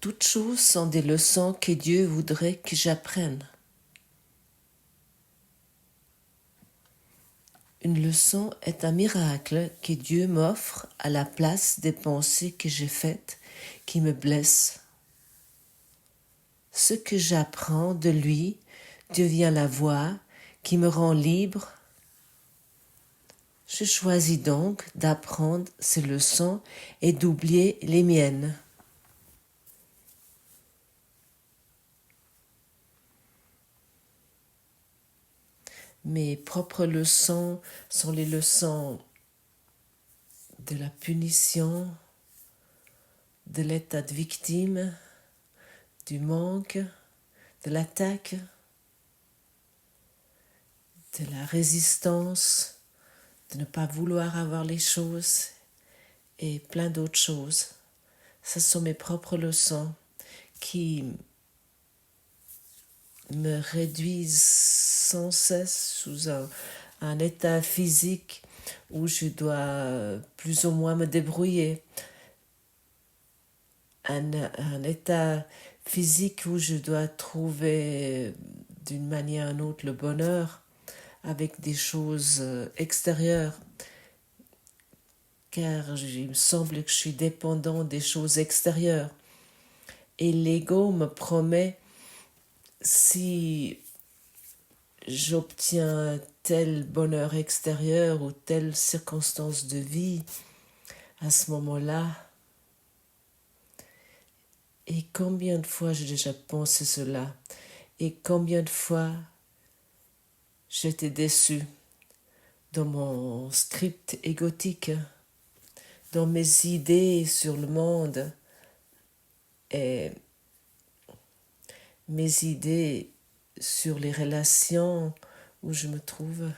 Toutes choses sont des leçons que Dieu voudrait que j'apprenne. Une leçon est un miracle que Dieu m'offre à la place des pensées que j'ai faites qui me blessent. Ce que j'apprends de lui devient la voie qui me rend libre. Je choisis donc d'apprendre ces leçons et d'oublier les miennes. Mes propres leçons sont les leçons de la punition, de l'état de victime, du manque, de l'attaque, de la résistance, de ne pas vouloir avoir les choses et plein d'autres choses. Ce sont mes propres leçons qui me réduisent sans cesse sous un état physique où je dois plus ou moins me débrouiller. Un état physique où je dois trouver d'une manière ou d'une autre le bonheur avec des choses extérieures, car il me semble que je suis dépendant des choses extérieures. Et l'ego me promet, si j'obtiens tel bonheur extérieur ou telle circonstance de vie, à ce moment-là, et combien de fois j'ai déjà pensé cela, et combien de fois j'étais déçue dans mon script égotique, dans mes idées sur le monde et mes idées sur les relations où je me trouve.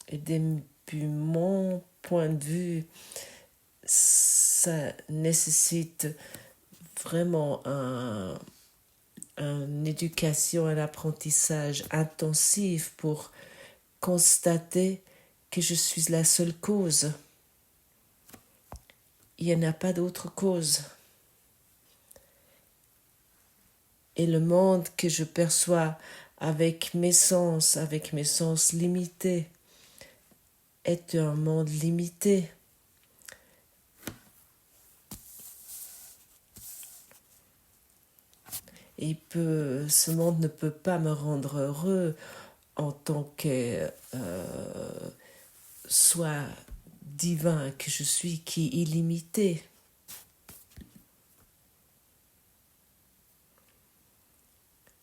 Et depuis mon point de vue, ça nécessite vraiment une éducation, un apprentissage intensif pour constater que je suis la seule cause. Il n'y en a pas d'autre cause. Et le monde que je perçois avec mes sens limités, est un monde limité. Et ce monde ne peut pas me rendre heureux en tant que soi divin que je suis, qui est illimité.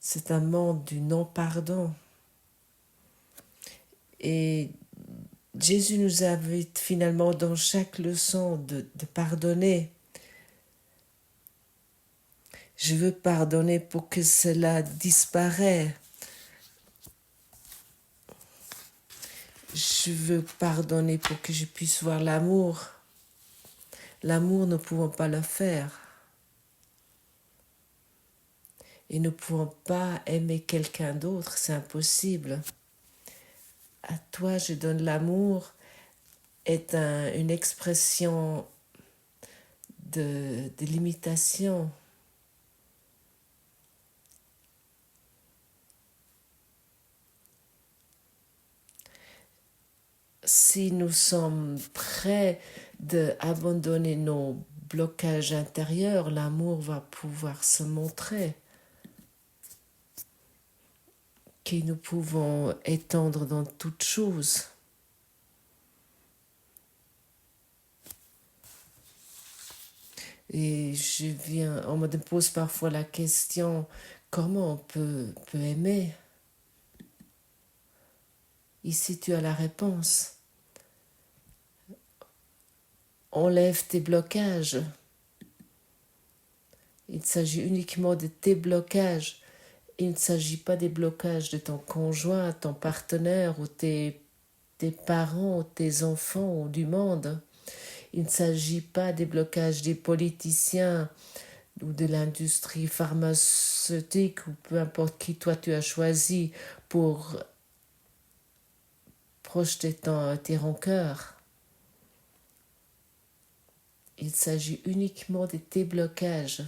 C'est un monde du non-pardon. Et Jésus nous invite finalement dans chaque leçon de pardonner. Je veux pardonner pour que cela disparaisse. Je veux pardonner pour que je puisse voir l'amour. L'amour, nous ne pouvons pas le faire. Et nous ne pouvons pas aimer quelqu'un d'autre, c'est impossible. À toi, je donne l'amour est une expression de limitation. Si nous sommes prêts d'abandonner nos blocages intérieurs, l'amour va pouvoir se montrer. Que nous pouvons étendre dans toutes choses. Et on me pose parfois la question, comment on peut aimer? Ici, tu as la réponse. Enlève tes blocages. Il s'agit uniquement de tes blocages. Il ne s'agit pas des blocages de ton conjoint, ton partenaire ou tes parents ou tes enfants ou du monde. Il ne s'agit pas des blocages des politiciens ou de l'industrie pharmaceutique ou peu importe qui toi tu as choisi pour projeter tes rancœurs. Il s'agit uniquement de tes blocages.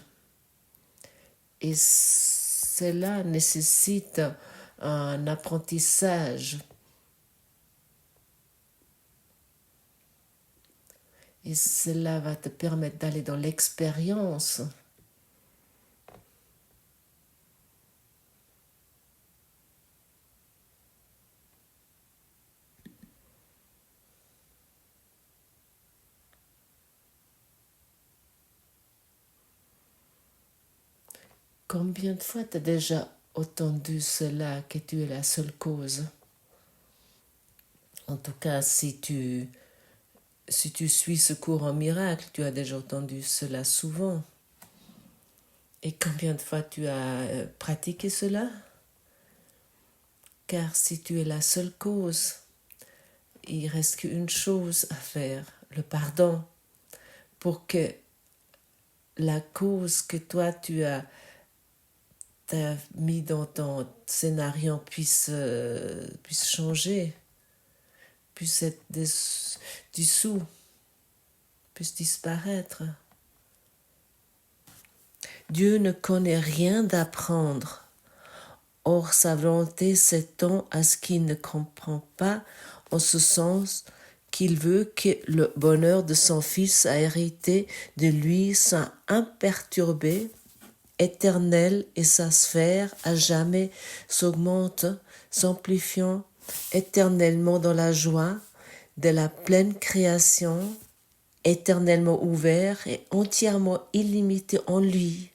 Et cela nécessite un apprentissage. Et cela va te permettre d'aller dans l'expérience. Combien de fois tu as déjà entendu cela, que tu es la seule cause? En tout cas, si tu suis ce cours en miracle, tu as déjà entendu cela souvent. Et combien de fois tu as pratiqué cela? Car si tu es la seule cause, il reste qu'une chose à faire, le pardon, pour que la cause que toi tu as mis dans ton scénario puisse changer, puisse être dissous, puisse disparaître. Dieu ne connaît rien d'apprendre. Or, sa volonté s'étend à ce qu'il ne comprend pas, en ce sens qu'il veut que le bonheur de son Fils a hérité de lui soit imperturbé, éternel, et sa sphère à jamais s'augmente, s'amplifiant éternellement dans la joie de la pleine création, éternellement ouvert et entièrement illimité en lui.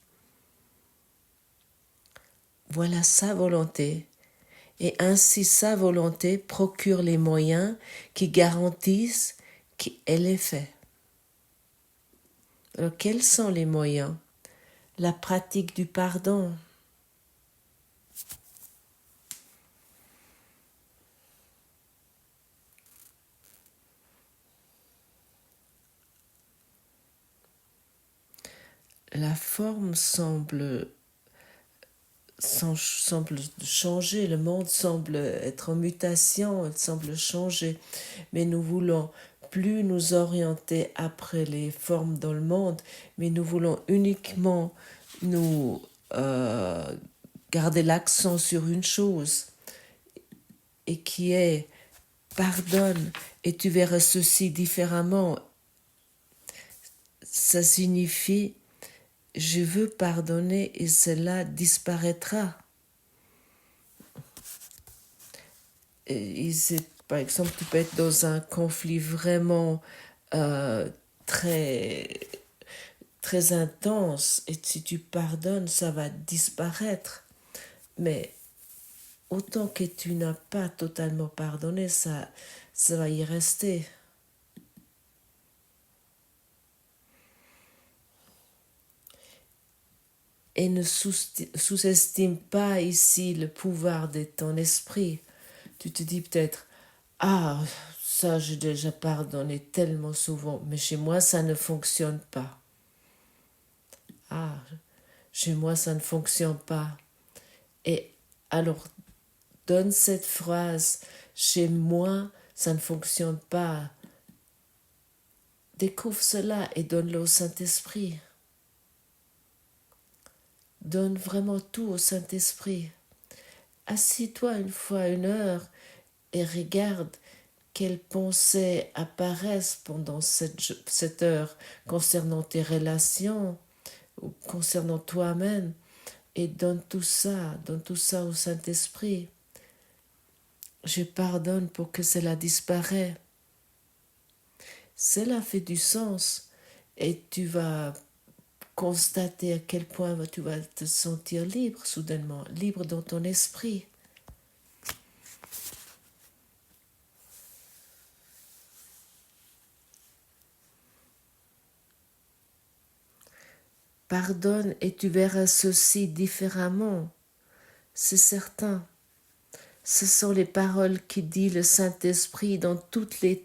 Voilà sa volonté, et ainsi sa volonté procure les moyens qui garantissent qu'elle est faite. Alors quels sont les moyens? La pratique du pardon. La forme semble changer, le monde semble être en mutation, il semble changer, mais nous voulons plus nous orienter après les formes dans le monde, mais nous voulons uniquement nous garder l'accent sur une chose, et qui est pardonne et tu verras ceci différemment. Ça signifie je veux pardonner et cela disparaîtra. Par exemple, tu peux être dans un conflit vraiment très, très intense et si tu pardonnes, ça va disparaître. Mais autant que tu n'as pas totalement pardonné, ça va y rester. Et ne sous-estime pas ici le pouvoir de ton esprit. Tu te dis peut-être, ah, ça j'ai déjà pardonné tellement souvent, mais chez moi ça ne fonctionne pas. Ah, chez moi ça ne fonctionne pas. Et alors, donne cette phrase, chez moi ça ne fonctionne pas. Découvre cela et donne-le au Saint-Esprit. Donne vraiment tout au Saint-Esprit. Assis-toi une fois 1 heure et regarde quelles pensées apparaissent pendant cette heure concernant tes relations ou concernant toi-même et donne tout ça au Saint-Esprit. Je pardonne pour que cela disparaisse. Cela fait du sens et tu vas constater à quel point tu vas te sentir libre soudainement, libre dans ton esprit. Pardonne et tu verras ceci différemment, c'est certain. Ce sont les paroles qui dit le Saint-Esprit dans toutes les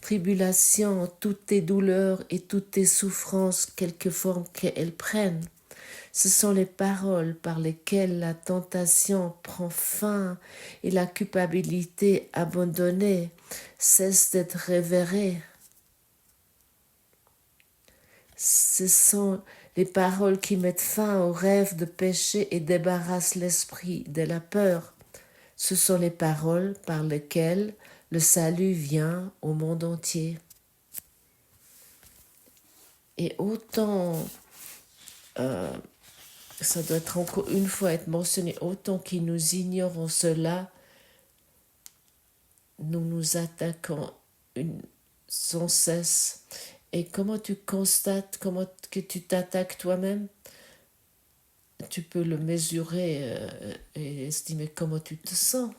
tribulations, toutes tes douleurs et toutes tes souffrances, quelque forme qu'elles prennent. Ce sont les paroles par lesquelles la tentation prend fin et la culpabilité abandonnée cesse d'être révérée. Ce sont les paroles qui mettent fin au rêve de péché et débarrassent l'esprit de la peur. Ce sont les paroles par lesquelles le salut vient au monde entier. Et autant, ça doit être encore une fois être mentionné, autant que nous ignorons cela, nous nous attaquons sans cesse. Et comment tu constates, comment que tu t'attaques toi-même, tu peux le mesurer et estimer comment tu te sens.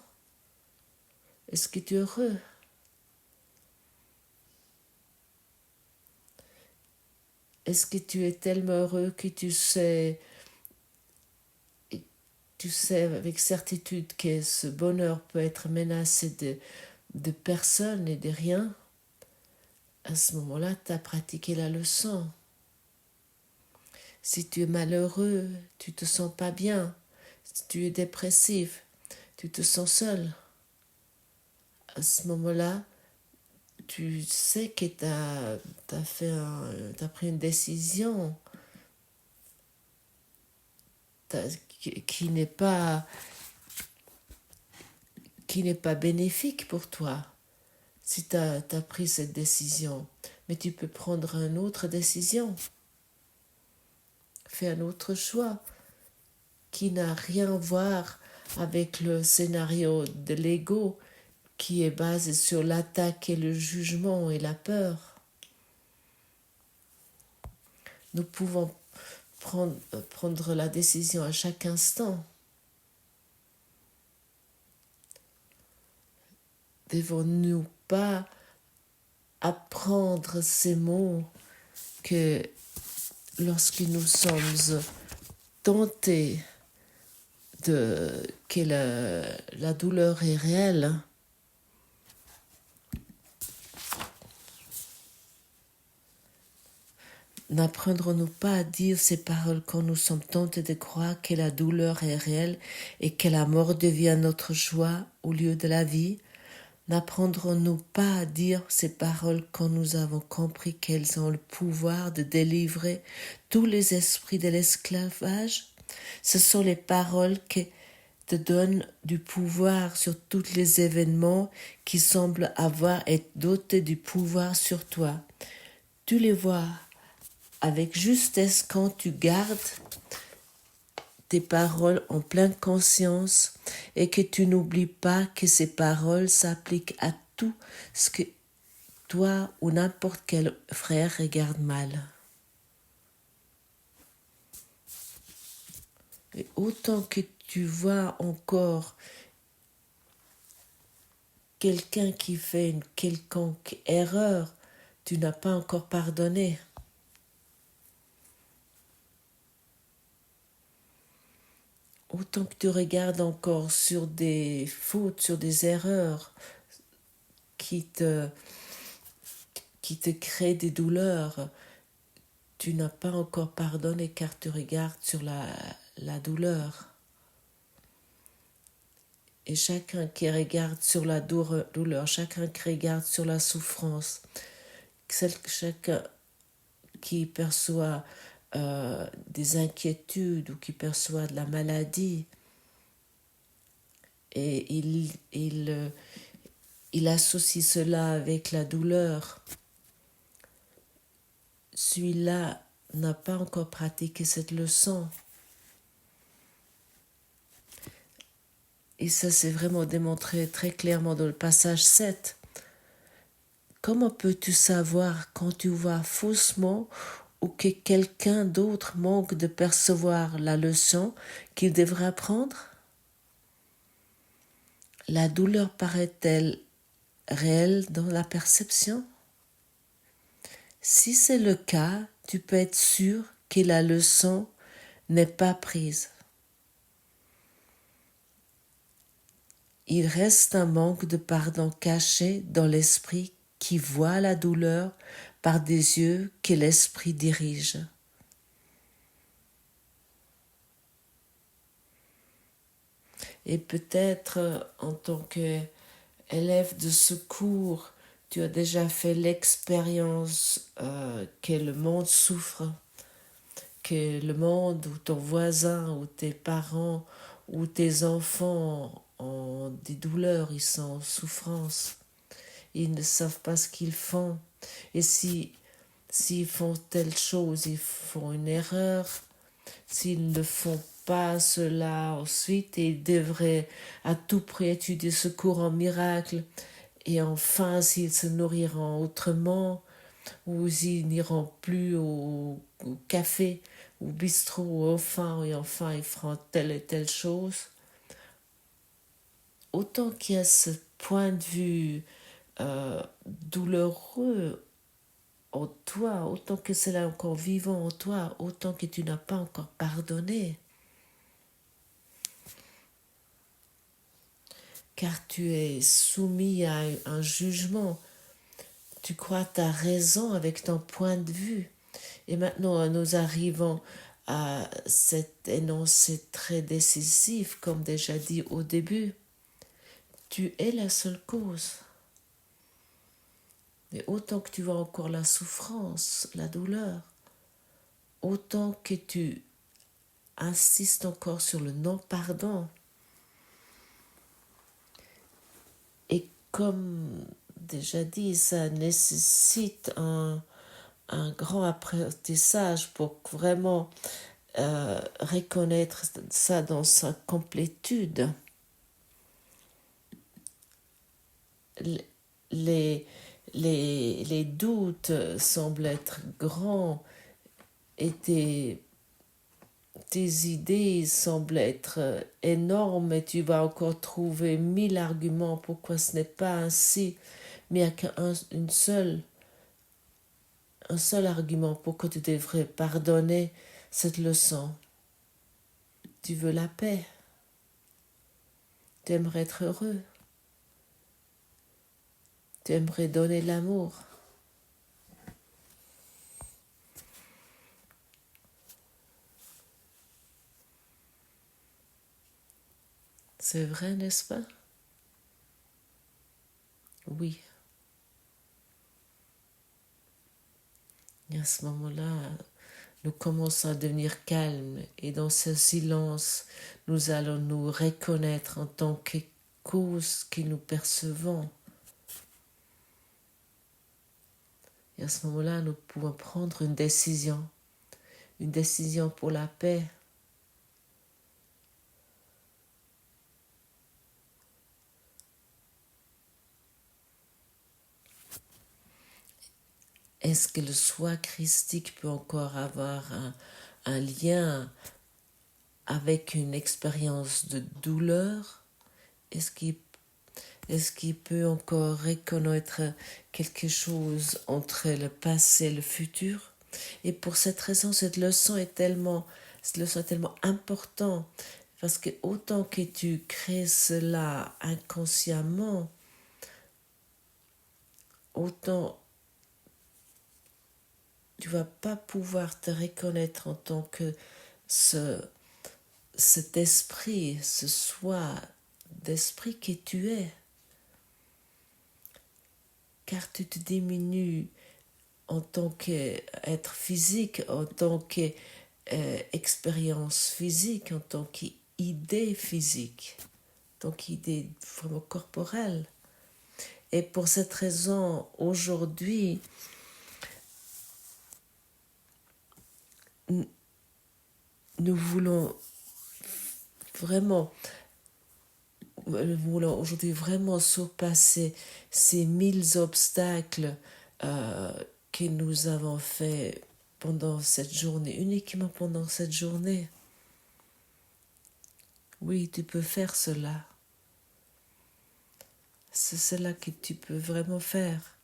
Est-ce que tu es heureux? Est-ce que tu es tellement heureux que tu sais avec certitude que ce bonheur peut être menacé de personne et de rien? À ce moment-là, tu as pratiqué la leçon. Si tu es malheureux, tu te sens pas bien, si tu es dépressif, tu te sens seul. À ce moment-là, tu sais que tu as pris une décision qui n'est pas bénéfique pour toi si tu as pris cette décision. Mais tu peux prendre une autre décision. Fais un autre choix qui n'a rien à voir avec le scénario de l'ego qui est basé sur l'attaque et le jugement et la peur. Nous pouvons prendre la décision à chaque instant. Devons-nous pas apprendre ces mots que lorsque nous sommes tentés que la douleur est réelle, n'apprendrons-nous pas à dire ces paroles quand nous sommes tentés de croire que la douleur est réelle et que la mort devient notre joie au lieu de la vie? N'apprendrons-nous pas à dire ces paroles quand nous avons compris qu'elles ont le pouvoir de délivrer tous les esprits de l'esclavage? Ce sont les paroles qui te donnent du pouvoir sur tous les événements qui semblent avoir été dotés du pouvoir sur toi. Tu les vois avec justesse quand tu gardes tes paroles en pleine conscience et que tu n'oublies pas que ces paroles s'appliquent à tout ce que toi ou n'importe quel frère regarde mal. Et autant que tu vois encore quelqu'un qui fait une quelconque erreur, tu n'as pas encore pardonné. Autant que tu regardes encore sur des fautes, sur des erreurs qui te créent des douleurs, tu n'as pas encore pardonné car tu regardes sur la douleur. Et chacun qui regarde sur la douleur, chacun qui regarde sur la souffrance, chacun qui perçoit des inquiétudes ou qui perçoit de la maladie, et il associe cela avec la douleur, celui-là n'a pas encore pratiqué cette leçon. Et ça, c'est vraiment démontré très clairement dans le passage 7. Comment peux-tu savoir quand tu vois faussement ou que quelqu'un d'autre manque de percevoir la leçon qu'il devrait apprendre? La douleur paraît-elle réelle dans la perception? Si c'est le cas, tu peux être sûr que la leçon n'est pas prise. Il reste un manque de pardon caché dans l'esprit qui voit la douleur par des yeux que l'esprit dirige. Et peut-être en tant qu'élève de secours, Tu as déjà fait l'expérience que le monde souffre, que le monde ou ton voisin ou tes parents ou tes enfants ont des douleurs, ils sont en souffrance, ils ne savent pas ce qu'ils font. Et s'ils font telle chose, ils font une erreur. S'ils ne font pas cela ensuite, ils devraient à tout prix étudier ce cours en miracle. Et enfin, s'ils se nourriront autrement, ou s'ils n'iront plus au café, au bistrot, et enfin ils feront telle et telle chose. Autant qu'il y a ce point de vue douloureux en toi, autant que c'est là encore vivant en toi, autant que tu n'as pas encore pardonné. Car tu es soumis à un jugement. Tu crois que tu as raison avec ton point de vue. Et maintenant, nous arrivons à cet énoncé très décisif, comme déjà dit au début. Tu es la seule cause. Et autant que tu vois encore la souffrance, la douleur, autant que tu insistes encore sur le non-pardon. Et comme déjà dit, ça nécessite un grand apprentissage pour vraiment reconnaître ça dans sa complétude. Les doutes semblent être grands et tes idées semblent être énormes et tu vas encore trouver 1000 arguments pourquoi ce n'est pas ainsi, mais il n'y a qu'un seul argument pourquoi tu devrais pardonner cette leçon. Tu veux la paix. Tu aimerais être heureux. Tu aimerais donner l'amour. C'est vrai, n'est-ce pas? Oui. Et à ce moment-là, nous commençons à devenir calmes et dans ce silence, nous allons nous reconnaître en tant que cause que nous percevons. Et à ce moment-là, nous pouvons prendre une décision pour la paix. Est-ce que le soi christique peut encore avoir un lien avec une expérience de douleur? Est-ce qu'il peut encore reconnaître quelque chose entre le passé et le futur? Et pour cette raison, cette leçon est tellement importante, parce que autant que tu crées cela inconsciemment, autant tu vas pas pouvoir te reconnaître en tant que cet esprit, ce soi d'esprit que tu es. Car tu te diminues en tant qu'être physique, en tant qu'expérience physique, en tant qu'idée physique, en tant qu'idée vraiment corporelle. Et pour cette raison, aujourd'hui, nous voulons aujourd'hui vraiment surpasser ces 1000 obstacles que nous avons fait pendant cette journée, uniquement pendant cette journée. Oui, tu peux faire cela. C'est cela que tu peux vraiment faire.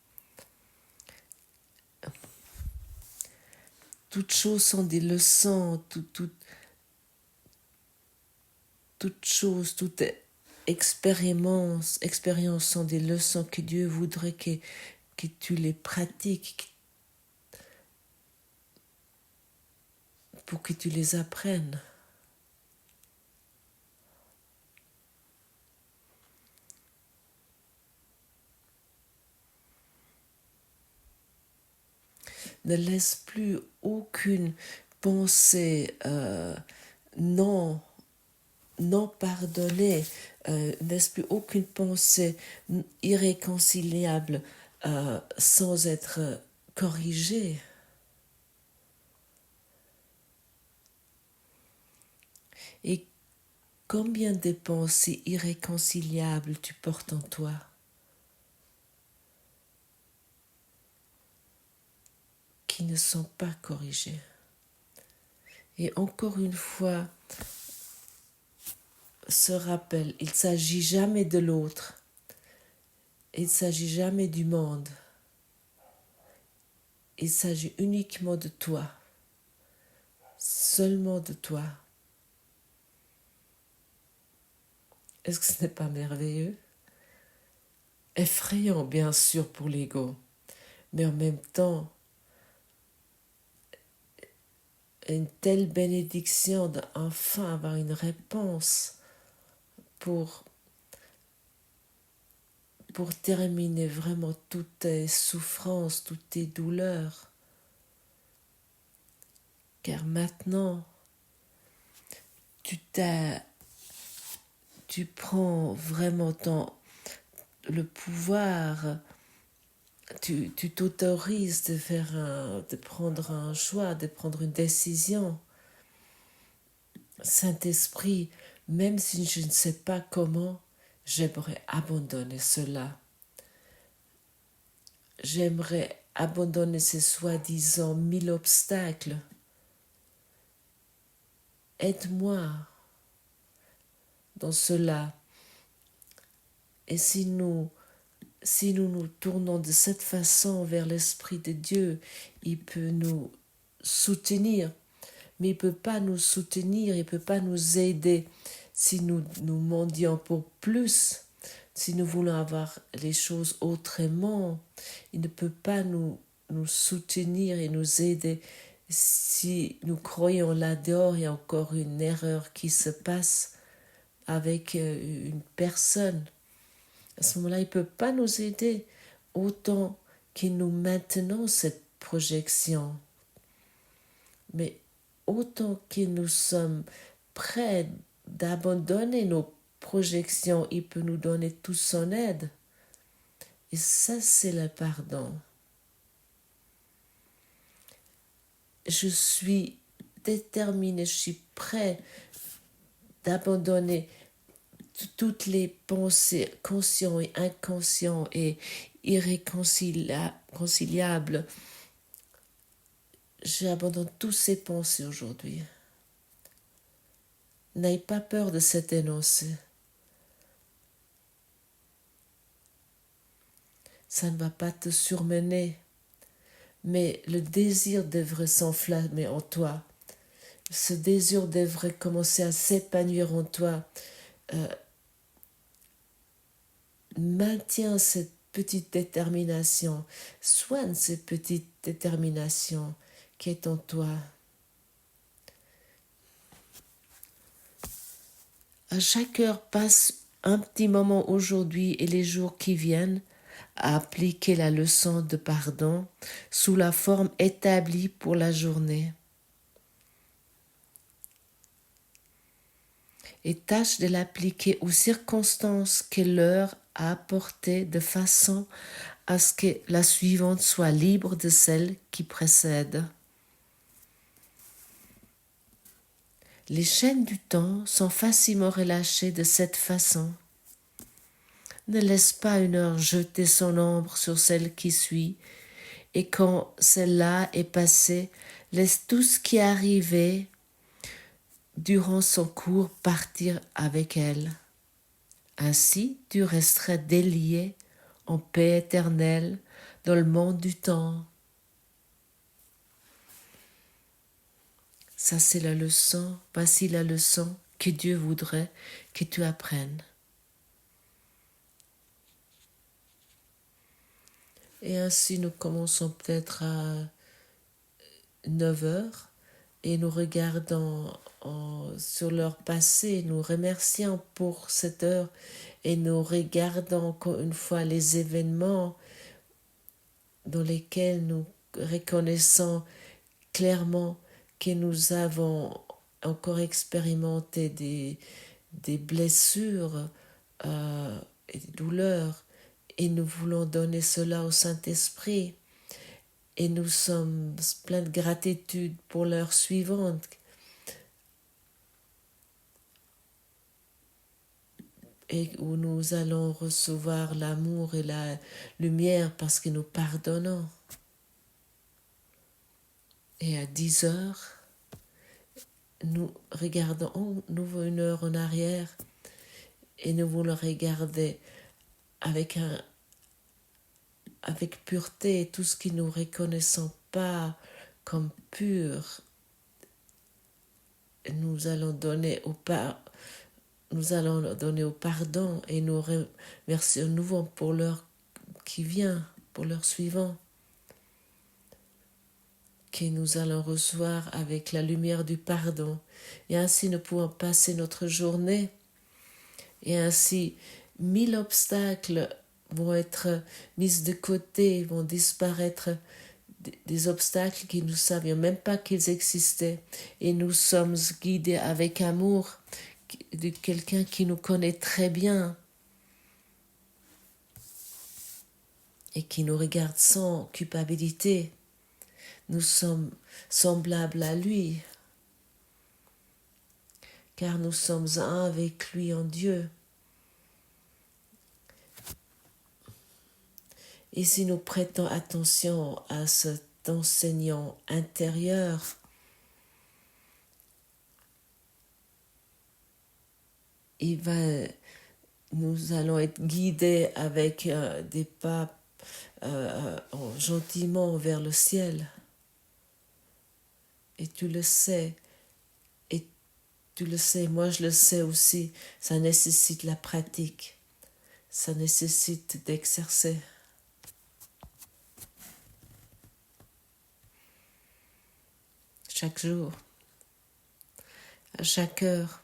Toutes choses sont des leçons, toute chose, toute expérience sont des leçons que Dieu voudrait que tu les pratiques, pour que tu les apprennes. Ne laisse plus aucune pensée non pardonnée, ne laisse plus aucune pensée irréconciliable sans être corrigée. Et combien de pensées irréconciliables tu portes en toi? Qui ne sont pas corrigées. Et encore une fois, se rappelle, il ne s'agit jamais de l'autre, il ne s'agit jamais du monde, il s'agit uniquement de toi, seulement de toi. Est-ce que ce n'est pas merveilleux? Effrayant, bien sûr, pour l'ego, mais en même temps, une telle bénédiction d'enfin avoir une réponse pour terminer vraiment toutes tes souffrances, toutes tes douleurs. Car maintenant, tu prends vraiment le pouvoir, tu t'autorises de prendre un choix, de prendre une décision. Saint-Esprit, même si je ne sais pas comment, j'aimerais abandonner cela. J'aimerais abandonner ces soi-disant 1000 obstacles. Aide-moi dans cela. Et si nous nous tournons de cette façon vers l'Esprit de Dieu, il peut nous soutenir. Mais il ne peut pas nous soutenir, il ne peut pas nous aider si nous mendions pour plus, si nous voulons avoir les choses autrement. Il ne peut pas nous soutenir et nous aider si nous croyons là-dehors, il y a encore une erreur qui se passe avec une personne. À ce moment-là, il ne peut pas nous aider autant que nous maintenons cette projection. Mais autant que nous sommes prêts d'abandonner nos projections, il peut nous donner toute son aide. Et ça, c'est le pardon. Je suis déterminée, je suis prêt d'abandonner toutes les pensées conscientes et inconscientes et irréconciliables. J'abandonne toutes ces pensées aujourd'hui. N'aie pas peur de cet énoncé. Ça ne va pas te surmener, mais le désir devrait s'enflammer en toi. Ce désir devrait commencer à s'épanouir en toi. Maintiens cette petite détermination. Soigne cette petite détermination qui est en toi. À chaque heure, passe un petit moment aujourd'hui et les jours qui viennent à appliquer la leçon de pardon sous la forme établie pour la journée. Et tâche de l'appliquer aux circonstances que l'heure a apportées de façon à ce que la suivante soit libre de celle qui précède. Les chaînes du temps sont facilement relâchées de cette façon. Ne laisse pas une heure jeter son ombre sur celle qui suit, et quand celle-là est passée, laisse tout ce qui est arrivé durant son cours partir avec elle. Ainsi, tu resteras délié en paix éternelle dans le monde du temps. Ça, c'est la leçon, voici la leçon que Dieu voudrait que tu apprennes. Et ainsi, nous commençons peut-être à 9 heures et nous regardons sur leur passé, nous remercions pour cette heure et nous regardons encore une fois les événements dans lesquels nous reconnaissant clairement que nous avons encore expérimenté des blessures et des douleurs, et nous voulons donner cela au Saint-Esprit. Et nous sommes pleins de gratitude pour l'heure suivante, et où nous allons recevoir l'amour et la lumière parce que nous pardonnons. Et à 10 heures, nous regardons nouveau une heure en arrière et nous voulons regarder avec pureté tout ce que nous ne reconnaissons pas comme pur. Nous allons donner au pardon et nous remercions à nouveau pour l'heure qui vient, pour l'heure suivante, que nous allons recevoir avec la lumière du pardon. Et ainsi nous pouvons passer notre journée, et ainsi 1000 obstacles vont être mis de côté, vont disparaître, des obstacles que nous ne savions même pas qu'ils existaient, et nous sommes guidés avec amour de quelqu'un qui nous connaît très bien et qui nous regarde sans culpabilité. Nous sommes semblables à lui, car nous sommes un avec lui en Dieu. Et si nous prêtons attention à cet enseignant intérieur, nous allons être guidés avec des pas gentiment vers le ciel. Et tu le sais, moi je le sais aussi, ça nécessite la pratique, ça nécessite d'exercer. Chaque jour, à chaque heure,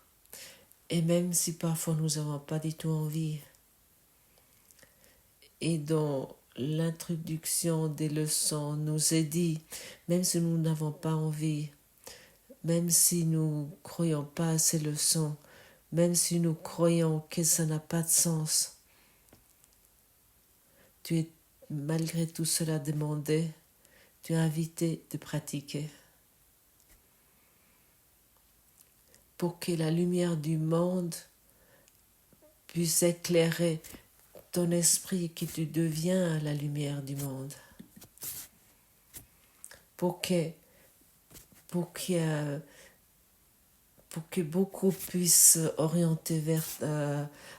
et même si parfois nous n'avons pas du tout envie. Et dans l'introduction des leçons nous est dit, même si nous n'avons pas envie, même si nous ne croyons pas à ces leçons, même si nous croyons que ça n'a pas de sens, tu es malgré tout cela demandé, tu es invité de pratiquer. Pour que la lumière du monde puisse éclairer ton esprit, que tu deviens la lumière du monde. Pour que beaucoup puissent orienter vers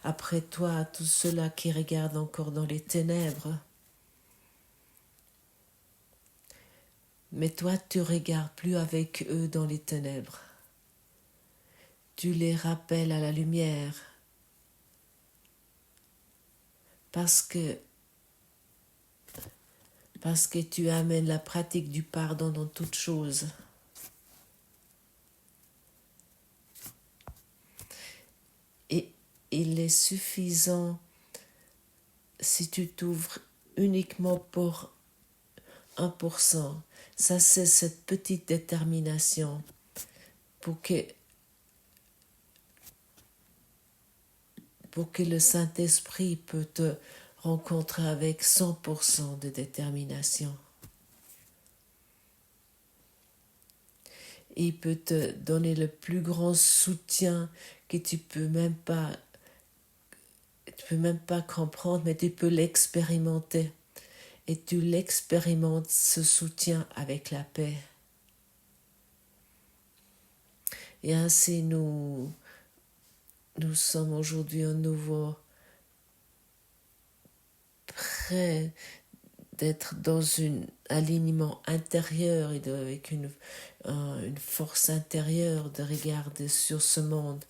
après toi tous ceux-là qui regardent encore dans les ténèbres. Mais toi, tu ne regardes plus avec eux dans les ténèbres. Tu les rappelles à la lumière. Parce que tu amènes la pratique du pardon dans toutes choses. Et il est suffisant si tu t'ouvres uniquement pour 1%. Ça, c'est cette petite détermination pour que le Saint-Esprit peut te rencontrer avec 100% de détermination. Il peut te donner le plus grand soutien que tu peux même pas comprendre, mais tu peux l'expérimenter. Et tu l'expérimentes, ce soutien, avec la paix. Et ainsi nous sommes aujourd'hui à nouveau prêts d'être dans un alignement intérieur et avec une force intérieure de regarder sur ce monde.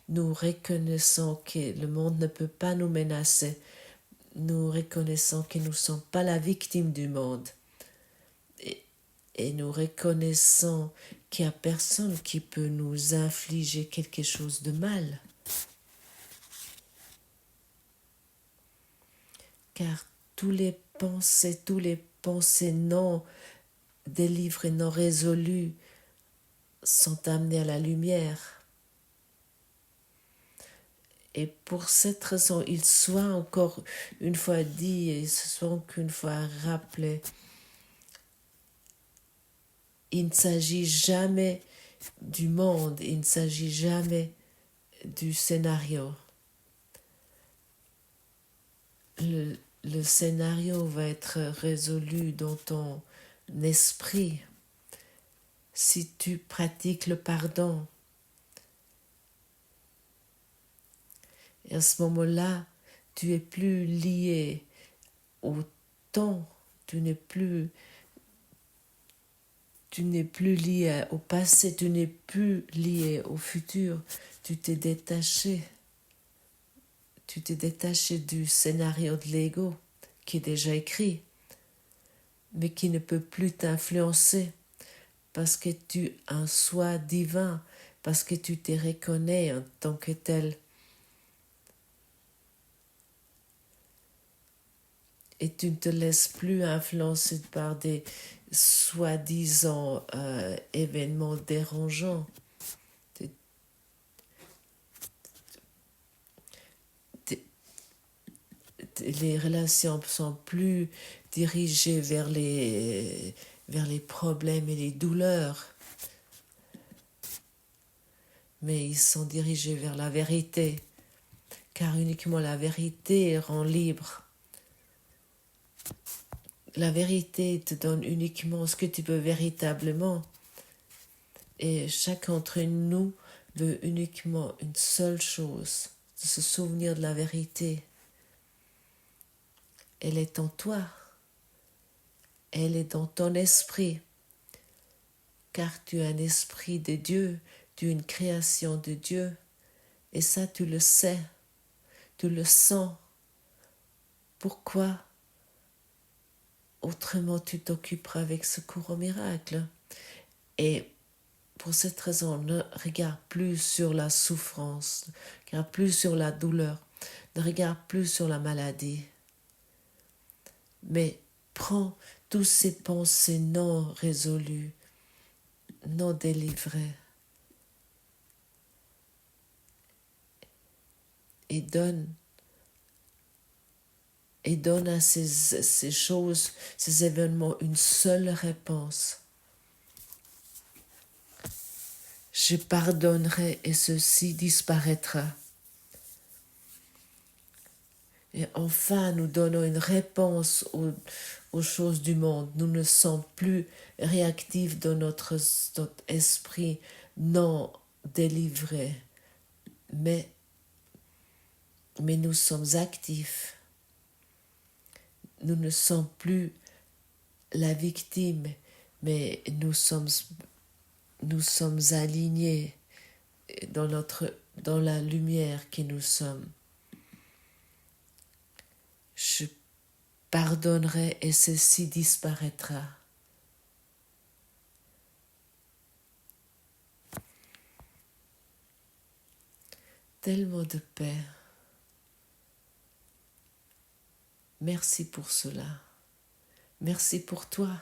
Nous reconnaissons que le monde ne peut pas nous menacer. Nous reconnaissons que nous ne sommes pas la victime du monde. Et nous reconnaissons qu'il n'y a personne qui peut nous infliger quelque chose de mal. Car tous les pensées non délivrés, non résolus, sont amenés à la lumière. Et pour cette raison, il soit encore une fois dit et ce soit encore une fois rappelé, il ne s'agit jamais du monde, il ne s'agit jamais du scénario. Le scénario va être résolu dans ton esprit si tu pratiques le pardon. Et à ce moment-là, tu es plus lié au temps, tu n'es plus lié au passé, tu n'es plus lié au futur, tu t'es détaché. Tu t'es détaché du scénario de l'ego qui est déjà écrit, mais qui ne peut plus t'influencer parce que tu as un soi divin, parce que tu te reconnais en tant que tel. Et tu ne te laisses plus influencer par des soi-disant événements dérangeants. Les relations sont plus dirigées vers les problèmes et les douleurs, mais ils sont dirigés vers la vérité, car uniquement la vérité rend libre. La vérité te donne uniquement ce que tu veux véritablement, et chacun d'entre nous veut uniquement une seule chose, de se souvenir de la vérité. Elle est en toi, elle est dans ton esprit, car tu es un esprit de Dieu, tu es une création de Dieu, et ça tu le sais, tu le sens. Pourquoi autrement tu t'occuperas avec ce cours au miracle? Et pour cette raison, ne regarde plus sur la souffrance, ne regarde plus sur la douleur, ne regarde plus sur la maladie, mais prends tous ces pensées non résolues, non délivrées, et donne à ces choses, ces événements, une seule réponse. Je pardonnerai et ceci disparaîtra. Et enfin, nous donnons une réponse aux choses du monde. Nous ne sommes plus réactifs dans notre esprit non délivré, mais nous sommes actifs. Nous ne sommes plus la victime, mais nous sommes alignés dans la lumière que nous sommes. Je pardonnerai et ceci disparaîtra. Tellement de paix. Merci pour cela. Merci pour toi.